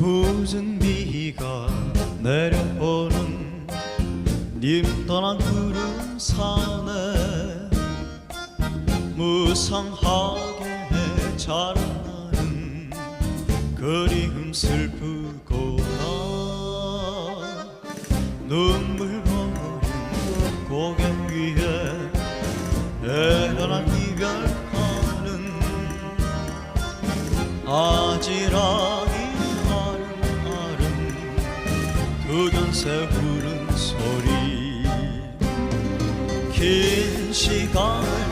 굳은 비가 내려오는 님 떠난 구름 산에 무상하게 자라나는 그리움 슬프구나. 눈물 머무른 고개 위에 애연한 이별하는 아지랑이 흑연새 부른 소리. 긴 시간을